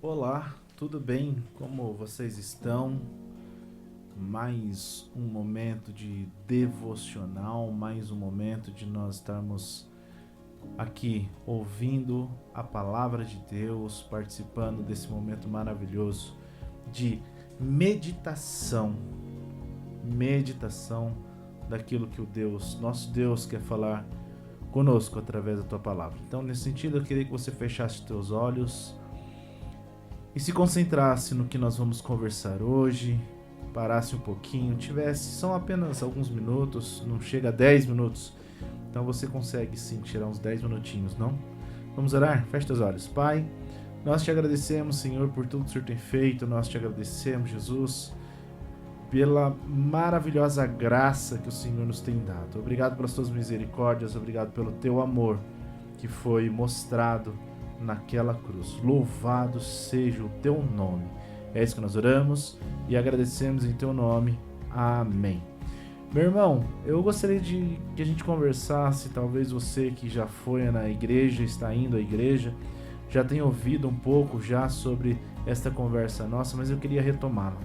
Olá, tudo bem? Como vocês estão? Mais um momento de devocional, mais um momento de nós estarmos aqui ouvindo a palavra de Deus, participando desse momento maravilhoso de meditação, meditação daquilo que nosso Deus quer falar conosco através da tua palavra. Então, nesse sentido, eu queria que você fechasse os teus olhos e se concentrasse no que nós vamos conversar hoje, parasse um pouquinho, são apenas alguns minutos, não chega a 10 minutos, então você consegue sim tirar uns 10 minutinhos, não? Vamos orar? Feche teus olhos. Pai, nós te agradecemos, Senhor, por tudo que o Senhor tem feito, nós te agradecemos, Jesus, pela maravilhosa graça que o Senhor nos tem dado. Obrigado pelas tuas misericórdias, obrigado pelo teu amor que foi mostrado naquela cruz. Louvado seja o teu nome. É isso que nós oramos e agradecemos em teu nome. Amém. Meu irmão, eu gostaria de que a gente conversasse, talvez você que já foi na igreja, está indo à igreja, já tenha ouvido um pouco já sobre esta conversa nossa, mas eu queria retomá-la.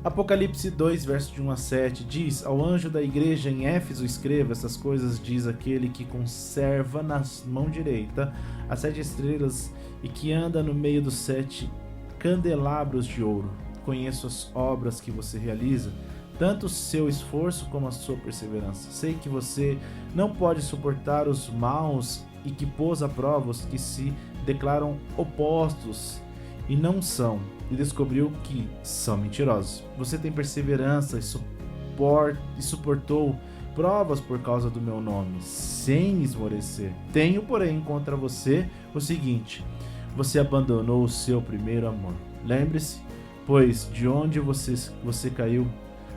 Apocalipse 2, verso de 1 a 7, diz: Ao anjo da igreja em Éfeso escreva essas coisas, diz aquele que conserva na mão direita as 7 estrelas e que anda no meio dos 7 candelabros de ouro. Conheço as obras que você realiza, tanto o seu esforço como a sua perseverança. Sei que você não pode suportar os maus e que pôs à prova os que se declaram opostos e não são, e descobriu que são mentirosos. Você tem perseverança e suportou provas por causa do meu nome, sem esmorecer. Tenho, porém, contra você o seguinte: você abandonou o seu primeiro amor. Lembre-se, pois, de onde você caiu.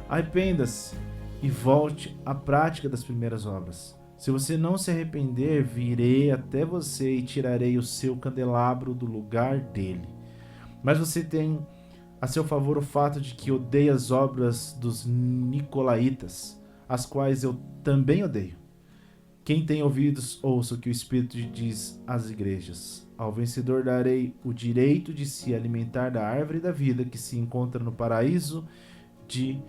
Arrependa-se e volte à prática das primeiras obras. Se você não se arrepender, virei até você e tirarei o seu candelabro do lugar dele. Mas você tem a seu favor o fato de que odeia as obras dos nicolaítas, as quais eu também odeio. Quem tem ouvidos, ouça o que o Espírito diz às igrejas. Ao vencedor darei o direito de se alimentar da árvore da vida que se encontra no paraíso de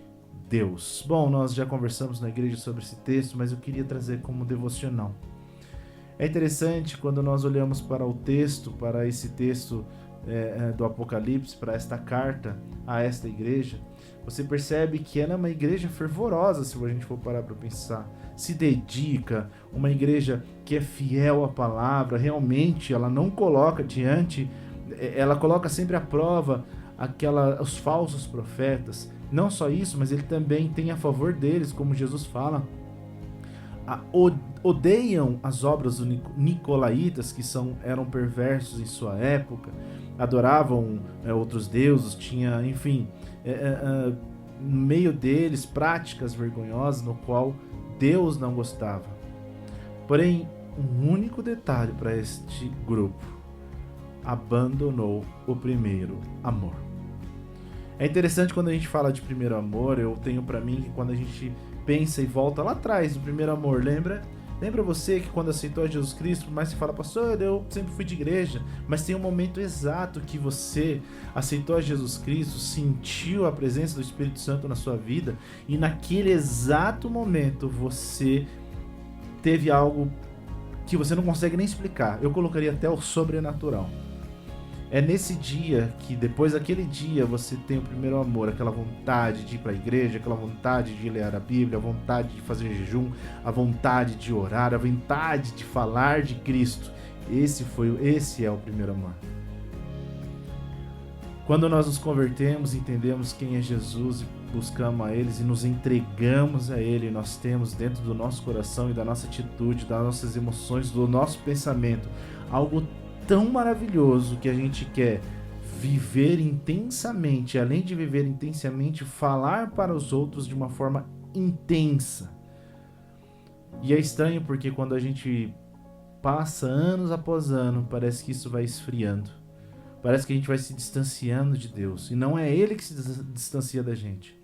Deus. Bom, nós já conversamos na igreja sobre esse texto, mas eu queria trazer como devocional. É interessante quando nós olhamos para esse texto do Apocalipse, para esta carta a esta igreja, você percebe que ela é uma igreja fervorosa, se a gente for parar para pensar, se dedica, uma igreja que é fiel à palavra, realmente ela não coloca ela coloca sempre à prova os falsos profetas. Não só isso, mas ele também tem a favor deles, como Jesus fala, odeiam as obras dos nicolaítas, que eram perversos em sua época, adoravam outros deuses, tinha, enfim, no meio deles práticas vergonhosas no qual Deus não gostava. Porém, um único detalhe para este grupo: abandonou o primeiro amor. É interessante quando a gente fala de primeiro amor, eu tenho para mim que quando a gente pensa e volta lá atrás do primeiro amor, lembra você que quando aceitou a Jesus Cristo, mas você fala: pastor, eu sempre fui de igreja, mas tem um momento exato que você aceitou a Jesus Cristo, sentiu a presença do Espírito Santo na sua vida, e naquele exato momento você teve algo que você não consegue nem explicar. Eu colocaria até o sobrenatural. É nesse dia que, depois daquele dia, você tem o primeiro amor, aquela vontade de ir para a igreja, aquela vontade de ler a Bíblia, a vontade de fazer jejum, a vontade de orar, a vontade de falar de Cristo. Esse é o primeiro amor. Quando nós nos convertemos, entendemos quem é Jesus e buscamos a Ele e nos entregamos a Ele, nós temos dentro do nosso coração e da nossa atitude, das nossas emoções, do nosso pensamento, algo tão maravilhoso que a gente quer viver intensamente, além de viver intensamente, falar para os outros de uma forma intensa. E é estranho porque quando a gente passa anos após ano, parece que isso vai esfriando. Parece que a gente vai se distanciando de Deus, e não é Ele que se distancia da gente.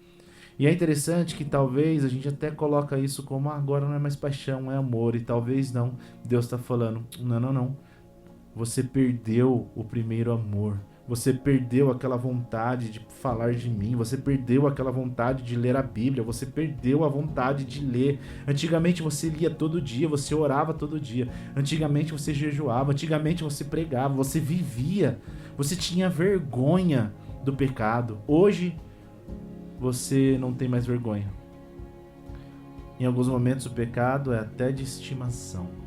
E é interessante que talvez a gente até coloca isso como agora não é mais paixão, é amor, e talvez não. Deus está falando, não. você perdeu o primeiro amor. Você perdeu aquela vontade de falar de mim, você perdeu aquela vontade de ler a Bíblia, você perdeu a vontade de ler. Antigamente você lia todo dia, você orava todo dia. Antigamente você jejuava, antigamente você pregava, você vivia. Você tinha vergonha do pecado. Hoje você não tem mais vergonha. Em alguns momentos o pecado é até de estimação.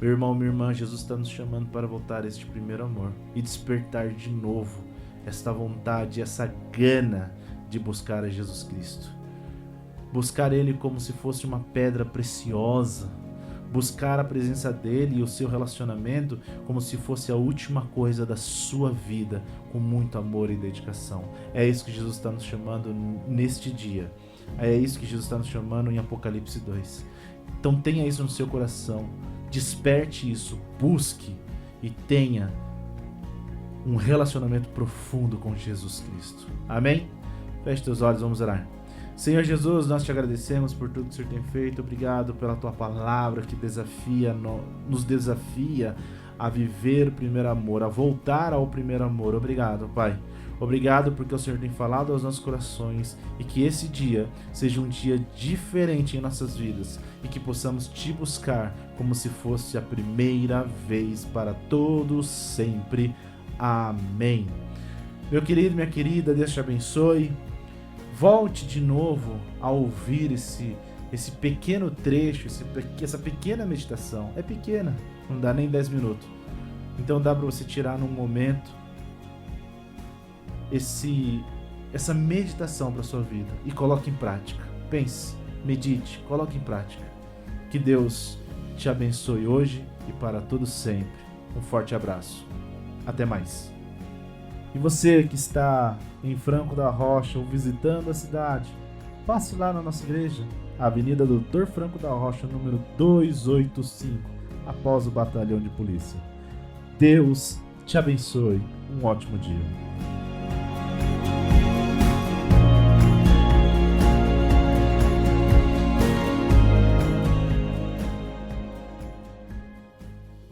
Meu irmão, minha irmã, Jesus está nos chamando para voltar a este primeiro amor e despertar de novo esta vontade, essa gana de buscar a Jesus Cristo. Buscar Ele como se fosse uma pedra preciosa. Buscar a presença dEle e o seu relacionamento como se fosse a última coisa da sua vida, com muito amor e dedicação. É isso que Jesus está nos chamando neste dia. É isso que Jesus está nos chamando em Apocalipse 2. Então tenha isso no seu coração. Desperte isso, busque e tenha um relacionamento profundo com Jesus Cristo. Amém? Feche teus olhos, vamos orar. Senhor Jesus, nós te agradecemos por tudo que o Senhor tem feito. Obrigado pela tua palavra que nos desafia a viver o primeiro amor, a voltar ao primeiro amor. Obrigado, Pai. Obrigado porque o Senhor tem falado aos nossos corações e que esse dia seja um dia diferente em nossas vidas e que possamos te buscar como se fosse a primeira vez para todos sempre. Amém. Meu querido, minha querida, Deus te abençoe. Volte de novo a ouvir esse pequeno trecho, essa pequena meditação. É pequena, não dá nem 10 minutos. Então dá para você tirar num momento essa meditação para sua vida e coloque em prática. Pense, medite, coloque em prática. Que Deus te abençoe hoje e para todo sempre. Um forte abraço. Até mais. E você que está em Franco da Rocha ou visitando a cidade, passe lá na nossa igreja, Avenida Doutor Franco da Rocha, número 285, após o batalhão de polícia. Deus te abençoe. Um ótimo dia.